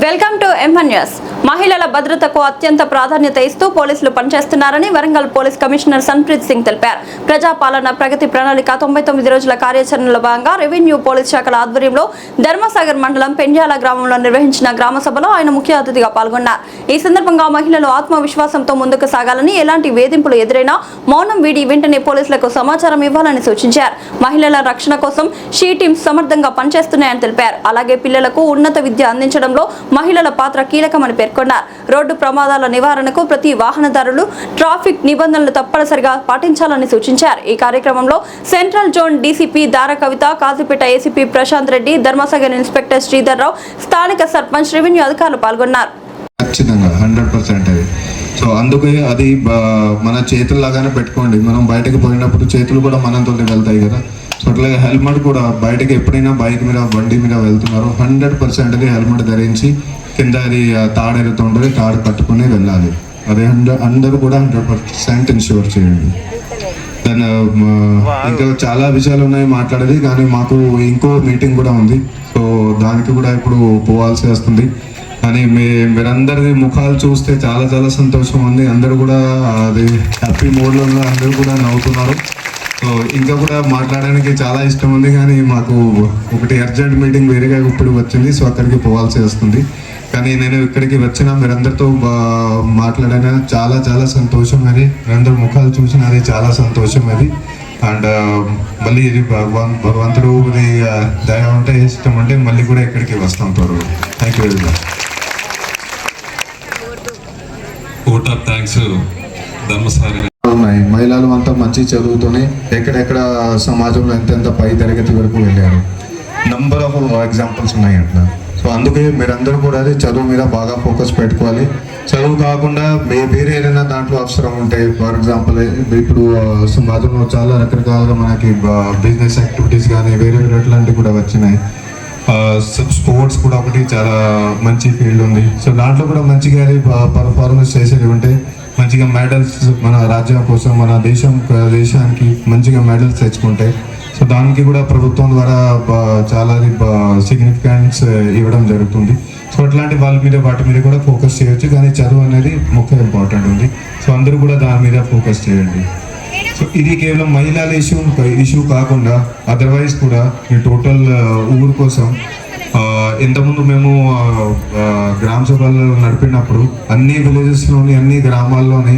Welcome to MN news. మహిళల భద్రతకు అత్యంత ప్రాధాన్యత ఇస్తూ పోలీసులు పనిచేస్తున్నారని వరంగల్ పోలీస్ కమిషనర్ సన్ప్రీత్ సింగ్ తెలిపారు. ప్రజాపాలన ప్రగతి ప్రణాళిక 99 రోజుల కార్యాచరణలో భాగంగా రెవెన్యూ పోలీస్ శాఖల ఆధ్వర్యంలో ధర్మసాగర్ మండలం పెండ్యాల గ్రామంలో నిర్వహించిన గ్రామ సభలో ఆయన ముఖ్య అతిథిగా పాల్గొన్నారు. ఈ సందర్భంగా మహిళలు ఆత్మవిశ్వాసంతో ముందుకు సాగాలని, ఎలాంటి వేధింపులు ఎదురైనా మౌనం వీడి వెంటనే పోలీసులకు సమాచారం ఇవ్వాలని సూచించారు. మహిళల రక్షణ కోసం షీ టీమ్స్ సమర్థంగా పనిచేస్తున్నాయని తెలిపారు. అలాగే పిల్లలకు ఉన్నత విద్య అందించడంలో మహిళల పాత్ర కీలకమని పేర్కొన్నారు. రోడ్డు ప్రమాదాల నివారణకు ప్రతి వాహనదారులు ట్రాఫిక్ నిబంధనలు తప్పనిసరిగా పాటించాలని సూచించారు. ఈ కార్యక్రమంలో సెంట్రల్ జోన్ డీసీపీ దార కవిత, కాజీపేట ఏసీపీ ప్రశాంత్ రెడ్డి, ధర్మసాగర్ ఇన్స్పెక్టర్ శ్రీధర్ రావు, స్థానిక సర్పంచ్, రెవెన్యూ అధికారులు పాల్గొన్నారు. ఖచ్చితంగా 100% అది. సో అందుకే అది మన చేతుల్లాగానే పెట్టుకోండి. మనం బయటకు పోయినప్పుడు చేతులు కూడా మనతో వెళ్తాయి కదా. సో అట్లాగే హెల్మెట్ కూడా బయటకి ఎప్పుడైనా బైక్ మీద బండి మీద వెళ్తున్నారు 100% అది హెల్మెట్ ధరించి కింద అది తాడు ఎదుగుతుంటుంది, తాడు కట్టుకుని వెళ్ళాలి. అదే అందరూ కూడా 100% ఇన్ష్యూర్ చేయండి. దాని ఇంకా చాలా విషయాలు ఉన్నాయి మాట్లాడేది, కానీ మాకు ఇంకో మీటింగ్ కూడా ఉంది. సో దానికి కూడా ఇప్పుడు పోవాల్సి వస్తుంది. కానీ మీరందరి ముఖాలు చూస్తే చాలా చాలా సంతోషం ఉంది. అందరూ కూడా అది హ్యాపీ మోడ్లో ఉన్నారు, అందరూ కూడా నవ్వుతున్నారు. సో ఇంకా కూడా మాట్లాడడానికి చాలా ఇష్టం ఉంది, కానీ మాకు ఒకటి అర్జెంట్ మీటింగ్ వేరేగా ఇప్పుడు వచ్చింది. సో అక్కడికి పోవాల్సి వస్తుంది. కానీ నేను ఇక్కడికి వచ్చిన మీరందరితో మాట్లాడిన చాలా చాలా సంతోషం. అది మీరందరూ ముఖాలు చూసిన అది చాలా సంతోషం అది. అండ్ మళ్ళీ ఇది భగవంతుడు దయ ఉంటే ఇష్టం అంటే మళ్ళీ కూడా ఇక్కడికి వస్తాం త్వరగా. Thank you very much. Vote of thanks Dharmasagar. ఉన్నాయి మహిళలు అంతా మంచి చదువుతూనే ఎక్కడెక్కడ సమాజంలో ఎంతెంత పై తరగతి వరకు వెళ్ళారు. నంబర్ ఆఫ్ ఎగ్జాంపుల్స్ ఉన్నాయి అట్లా. సో అందుకే మీరందరూ కూడా అది చదువు మీద బాగా ఫోకస్ పెట్టుకోవాలి. చదువు కాకుండా వేరే ఏదైనా దాంట్లో అవసరం ఉంటే, ఫర్ ఎగ్జాంపుల్ ఇప్పుడు సమాజంలో చాలా రకరకాలుగా మనకి బిజినెస్ యాక్టివిటీస్ కానీ వేరే అట్లాంటివి కూడా వచ్చినాయి. స్పోర్ట్స్ కూడా ఒకటి చాలా మంచి ఫీల్డ్ ఉంది. సో దాంట్లో కూడా మంచిగా పర్ఫార్మెన్స్ చేసేది ఉంటే మంచిగా మెడల్స్ మన రాజ్యం కోసం, మన దేశానికి మంచిగా మెడల్స్ తెచ్చుకుంటే, సో దానికి కూడా ప్రభుత్వం ద్వారా చాలా సిగ్నిఫికెన్స్ ఇవ్వడం జరుగుతుంది. సో అట్లాంటి వాటి మీద కూడా ఫోకస్ చేయొచ్చు. కానీ చదువు అనేది ముఖ్య ఇంపార్టెంట్ ఉంది. సో అందరూ కూడా దాని మీద ఫోకస్ చేయండి. సో ఇది కేవలం మహిళల ఇష్యూ కాకుండా అదర్వైజ్ కూడా ఈ టోటల్ ఊరు కోసం ఇంతకుముందు మేము గ్రామ సభలు నడిపినప్పుడు అన్ని విలేజెస్లోని, అన్ని గ్రామాల్లోని